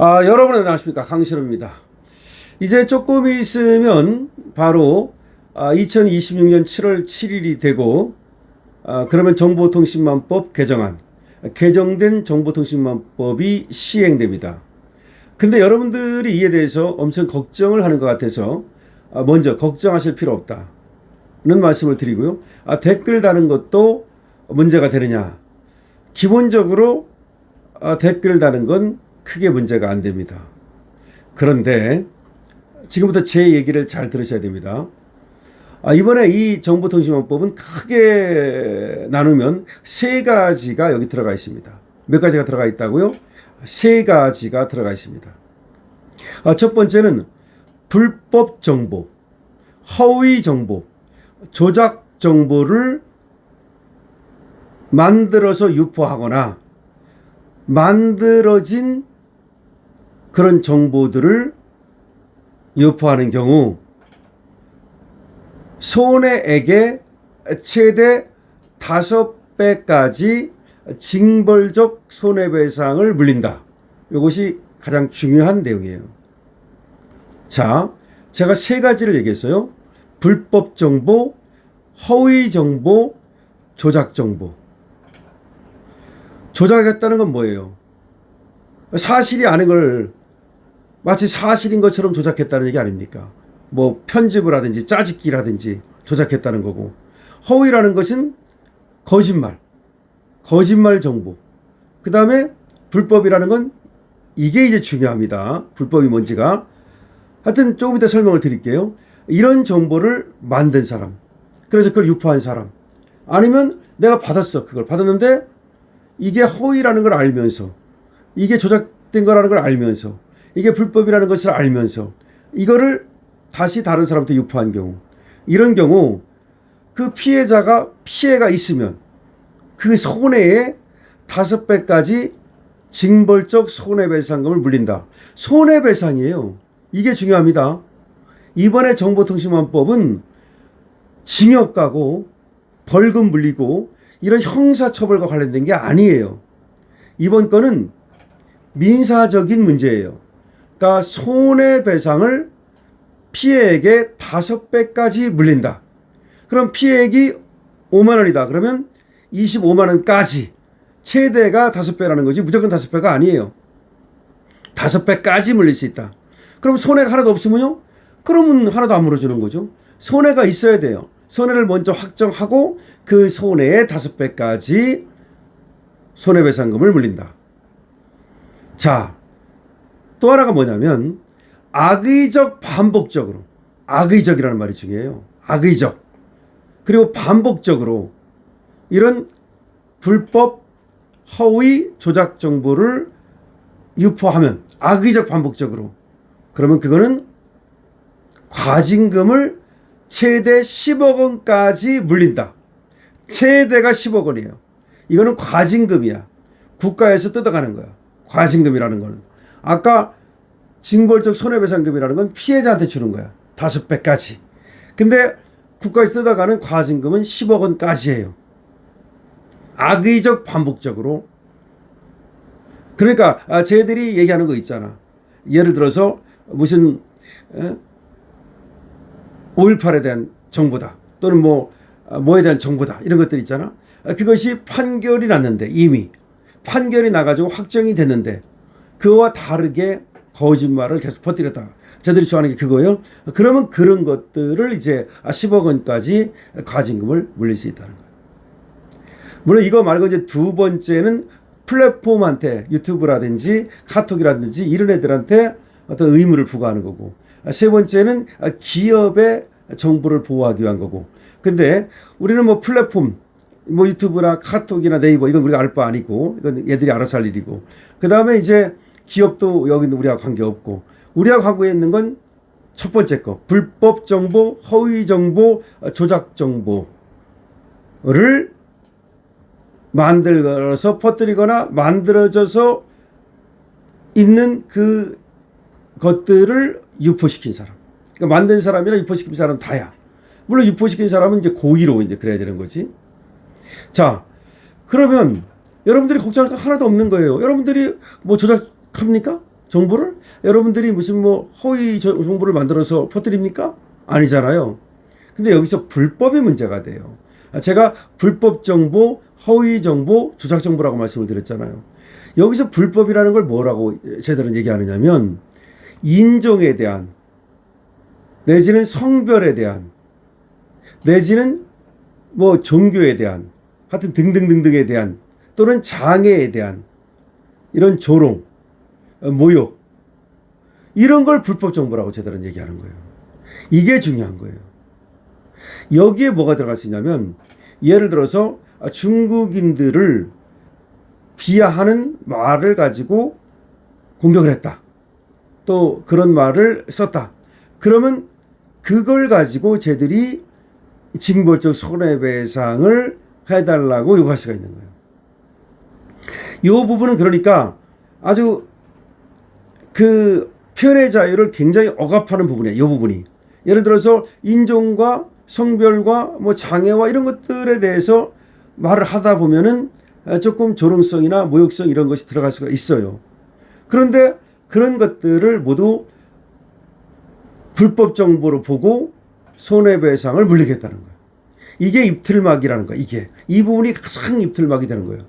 여러분 안녕하십니까, 강신호입니다. 이제 조금 있으면 바로 2026년 7월 7일이 되고, 그러면 정보통신망법 개정된 정보통신망법이 시행됩니다. 근데 여러분들이 이에 대해서 엄청 걱정을 하는 것 같아서 먼저 걱정하실 필요 없다는 말씀을 드리고요. 댓글 다는 것도 문제가 되느냐? 기본적으로 댓글 다는 건 크게 문제가 안 됩니다. 그런데 지금부터 제 얘기를 잘 들으셔야 됩니다. 이번에 이 정보통신망법은 크게 나누면 세 가지가 여기 들어가 있습니다. 몇 가지가 들어가 있다고요? 세 가지가 들어가 있습니다. 첫 번째는 불법 정보, 허위 정보, 조작 정보를 만들어서 유포하거나 만들어진 그런 정보들을 유포하는 경우 손해액의 최대 5배까지 징벌적 손해배상을 물린다. 이것이 가장 중요한 내용이에요. 자, 제가 세 가지를 얘기했어요. 불법 정보, 허위 정보, 조작 정보. 조작했다는 건 뭐예요? 사실이 아닌 걸 마치 사실인 것처럼 조작했다는 얘기 아닙니까? 뭐 편집을 하든지 짜집기라든지 조작했다는 거고, 허위라는 것은 거짓말 정보. 그 다음에 불법이라는 건 이게 이제 중요합니다. 불법이 뭔지가. 하여튼 조금 이따 설명을 드릴게요. 이런 정보를 만든 사람, 그래서 그걸 유포한 사람, 아니면 내가 그걸 받았는데 이게 허위라는 걸 알면서, 이게 조작된 거라는 걸 알면서, 이게 불법이라는 것을 알면서 이거를 다시 다른 사람한테 유포한 경우, 이런 경우 그 피해가 있으면 그 손해의 5배까지 징벌적 손해배상금을 물린다. 손해배상이에요. 이게 중요합니다. 이번에 정보통신망법은 징역 가고 벌금 물리고 이런 형사처벌과 관련된 게 아니에요. 이번 건은 민사적인 문제예요. 그러니까 손해배상을 피해액의 5배까지 물린다. 그럼 피해액이 5만 원이다. 그러면 25만 원까지, 최대가 5배라는 거지 무조건 5배가 아니에요. 5배까지 물릴 수 있다. 그럼 손해가 하나도 없으면요? 그러면 하나도 안 물어주는 거죠. 손해가 있어야 돼요. 손해를 먼저 확정하고 그 손해의 5배까지 손해배상금을 물린다. 자, 또 하나가 뭐냐면 악의적이라는 말이 중요해요. 악의적. 그리고 반복적으로 이런 불법, 허위, 조작 정보를 유포하면, 악의적 반복적으로, 그러면 그거는 과징금을 최대 10억 원까지 물린다. 최대가 10억 원이에요. 이거는 과징금이야. 국가에서 뜯어가는 거야. 과징금이라는 거는. 아까 징벌적 손해배상금이라는 건 피해자한테 주는 거야. 5배까지. 근데 국가에서 뜯어가는 과징금은 10억 원까지예요. 악의적 반복적으로. 그러니까 쟤들이 얘기하는 거 있잖아. 예를 들어서 무슨 5.18에 대한 정보다, 또는 뭐에 대한 정보다, 이런 것들 있잖아. 그것이 판결이 났는데, 이미 판결이 나가지고 확정이 됐는데 그와 다르게 거짓말을 계속 퍼뜨렸다. 저들이 좋아하는 게 그거예요. 그러면 그런 것들을 이제 10억 원까지 과징금을 물릴 수 있다는 거예요. 물론 이거 말고 이제 두 번째는 플랫폼한테, 유튜브라든지 카톡이라든지 이런 애들한테 어떤 의무를 부과하는 거고, 세 번째는 기업의 정보를 보호하기 위한 거고. 근데 우리는 뭐 플랫폼, 뭐 유튜브나 카톡이나 네이버, 이건 우리가 알 바 아니고, 이건 얘들이 알아서 할 일이고, 그 다음에 이제 기업도 여기는 우리하고 관계없고, 우리하고 관계 있는 건 첫 번째 거, 불법 정보, 허위 정보, 조작 정보를 만들어서 퍼뜨리거나 만들어져서 있는 그 것들을 유포시킨 사람. 그러니까 만든 사람이나 유포시킨 사람 다야. 물론 유포시킨 사람은 이제 고의로 이제 그래야 되는 거지. 자, 그러면 여러분들이 걱정할 거 하나도 없는 거예요. 여러분들이 뭐 조작합니까? 정보를 여러분들이 무슨 뭐 허위 정보를 만들어서 퍼뜨립니까? 아니잖아요. 근데 여기서 불법이 문제가 돼요. 제가 불법 정보, 허위 정보, 조작 정보라고 말씀을 드렸잖아요. 여기서 불법이라는 걸 뭐라고 제대로 얘기하느냐면 인종에 대한 내지는 성별에 대한 내지는 뭐 종교에 대한 하여튼 등등등등에 대한 또는 장애에 대한 이런 조롱, 모욕 이런 걸 불법 정보라고 제대로 얘기하는 거예요. 이게 중요한 거예요. 여기에 뭐가 들어갈 수 있냐면 예를 들어서 중국인들을 비하하는 말을 가지고 공격을 했다. 또 그런 말을 썼다. 그러면 그걸 가지고 쟤들이 징벌적 손해배상을 해달라고 요구할 수가 있는 거예요. 이 부분은 그러니까 아주 그 표현의 자유를 굉장히 억압하는 부분이에요. 이 부분이. 예를 들어서 인종과 성별과 뭐 장애와 이런 것들에 대해서 말을 하다 보면은 조금 조롱성이나 모욕성 이런 것이 들어갈 수가 있어요. 그런데 그런 것들을 모두 불법 정보로 보고 손해배상을 물리겠다는 거예요. 이게 입틀막이라는 거예요. 이 부분이 가장 입틀막이 되는 거예요.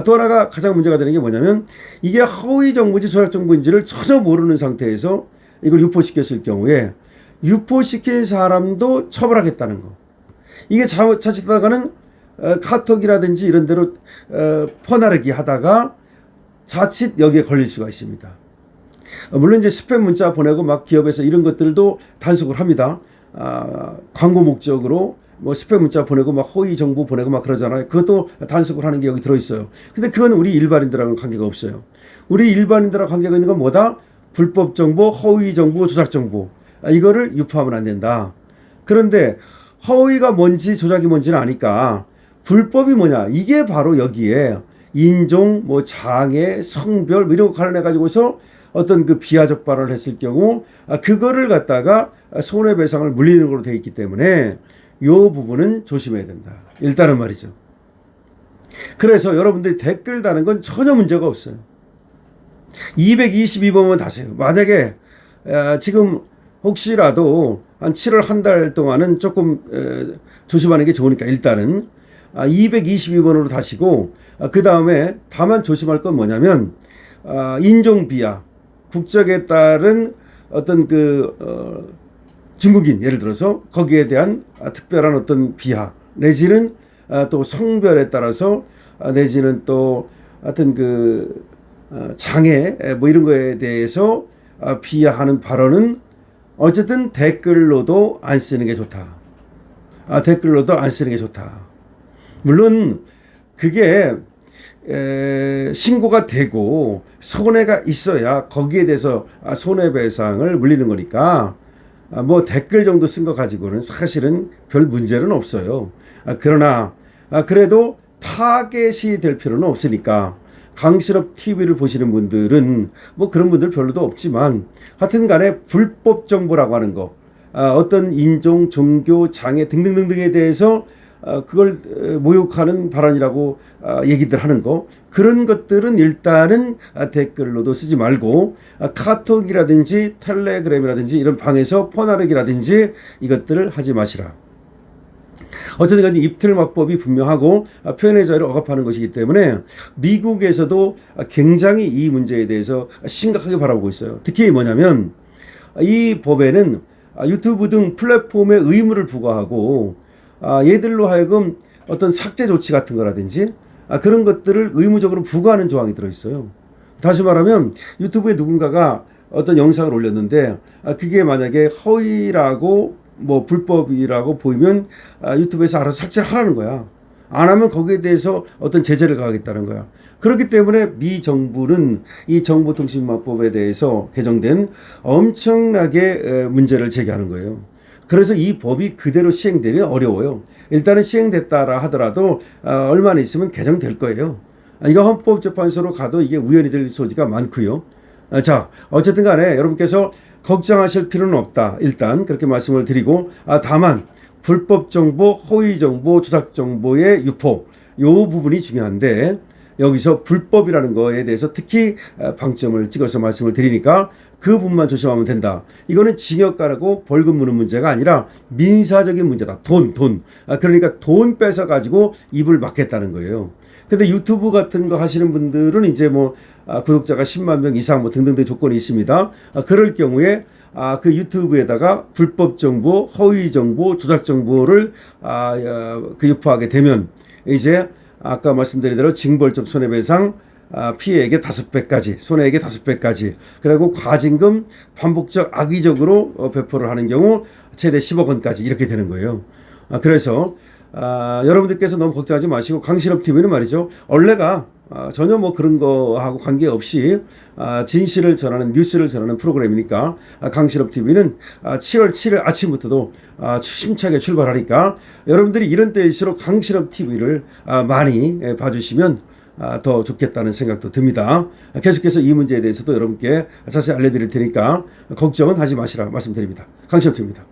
또 하나가 가장 문제가 되는 게 뭐냐면 이게 허위 정보인지 조작 정보인지를 전혀 모르는 상태에서 이걸 유포시켰을 경우에 유포시킨 사람도 처벌하겠다는 거. 이게 자칫하다가는 카톡이라든지 이런 데로 퍼나르기 하다가 자칫 여기에 걸릴 수가 있습니다. 물론 이제 스팸 문자 보내고 막 기업에서 이런 것들도 단속을 합니다. 광고 목적으로 뭐 스팸 문자 보내고 막 허위 정보 보내고 막 그러잖아요. 그것도 단속을 하는 게 여기 들어있어요. 근데 그건 우리 일반인들하고는 관계가 없어요. 우리 일반인들하고 관계가 있는 건 뭐다? 불법 정보, 허위 정보, 조작 정보. 이거를 유포하면 안 된다. 그런데 허위가 뭔지 조작이 뭔지는 아니까 불법이 뭐냐? 이게 바로 여기에 인종, 뭐 장애, 성별 뭐 이런 거 관련해 가지고서 어떤 그 비하적 발언을 했을 경우 그거를 갖다가 손해배상을 물리는 걸로 되어 있기 때문에 이 부분은 조심해야 된다. 일단은 말이죠. 그래서 여러분들이 댓글 다는 건 전혀 문제가 없어요. 222번만 다세요. 만약에 지금 혹시라도 한 7월 한 달 동안은 조금 조심하는 게 좋으니까 일단은 222번으로 다시고 그 다음에 다만 조심할 건 뭐냐면 인종 비하, 국적에 따른 어떤 중국인 예를 들어서 거기에 대한 특별한 어떤 비하 내지는 또 성별에 따라서 내지는 또 하여튼 장애 뭐 이런 거에 대해서 비하하는 발언은 어쨌든 댓글로도 안 쓰는 게 좋다. 댓글로도 안 쓰는 게 좋다. 물론 그게 신고가 되고 손해가 있어야 거기에 대해서 손해배상을 물리는 거니까 뭐 댓글 정도 쓴 거 가지고는 사실은 별 문제는 없어요. 그러나 그래도 타겟이 될 필요는 없으니까 강실업 TV를 보시는 분들은 뭐 그런 분들 별로도 없지만 하여튼 간에 불법 정보라고 하는 거 어떤 인종, 종교, 장애 등등등등에 대해서 그걸 모욕하는 발언이라고 얘기들 하는 거 그런 것들은 일단은 댓글로도 쓰지 말고 카톡이라든지 텔레그램이라든지 이런 방에서 퍼나르기라든지 이것들을 하지 마시라. 어쨌든 간에 입틀막법이 분명하고 표현의 자유를 억압하는 것이기 때문에 미국에서도 굉장히 이 문제에 대해서 심각하게 바라보고 있어요. 특히 뭐냐면 이 법에는 유튜브 등 플랫폼의 의무를 부과하고 얘들로 하여금 어떤 삭제 조치 같은 거라든지 그런 것들을 의무적으로 부과하는 조항이 들어있어요. 다시 말하면 유튜브에 누군가가 어떤 영상을 올렸는데 그게 만약에 허위라고 뭐 불법이라고 보이면 유튜브에서 알아서 삭제를 하라는 거야. 안 하면 거기에 대해서 어떤 제재를 가하겠다는 거야. 그렇기 때문에 미 정부는 이 정보통신망법에 대해서 개정된 엄청나게 문제를 제기하는 거예요. 그래서 이 법이 그대로 시행되기 어려워요. 일단은 시행됐다라 하더라도 얼마나 있으면 개정될 거예요. 이거 헌법재판소로 가도 이게 우연이 될 소지가 많고요. 자, 어쨌든 간에 여러분께서 걱정하실 필요는 없다. 일단 그렇게 말씀을 드리고 다만 불법 정보, 허위 정보, 조작 정보의 유포 요 부분이 중요한데 여기서 불법이라는 거에 대해서 특히 방점을 찍어서 말씀을 드리니까 그 부분만 조심하면 된다. 이거는 징역 가라고 벌금 무는 문제가 아니라 민사적인 문제다. 돈. 그러니까 돈 뺏어 가지고 입을 막겠다는 거예요. 근데 유튜브 같은 거 하시는 분들은 이제 뭐 구독자가 10만 명 이상 뭐 등등등 조건이 있습니다. 그럴 경우에 그 유튜브에다가 불법 정보, 허위 정보, 조작 정보를 유포하게 되면 이제 아까 말씀드린 대로 징벌적 손해배상 피해액의 5배까지, 손해액의 5배까지, 그리고 과징금 반복적 악의적으로 배포를 하는 경우 최대 10억 원까지 이렇게 되는 거예요. 그래서 여러분들께서 너무 걱정하지 마시고 강신업TV는 말이죠. 원래가 전혀 뭐 그런 거하고 관계없이 진실을 전하는 뉴스를 전하는 프로그램이니까 강신업TV는 7월 7일 아침부터도 심차게 출발하니까 여러분들이 이런 때일수록 강신업TV를 많이 봐주시면 더 좋겠다는 생각도 듭니다. 계속해서 이 문제에 대해서도 여러분께 자세히 알려드릴 테니까 걱정은 하지 마시라 말씀드립니다. 강신업TV입니다.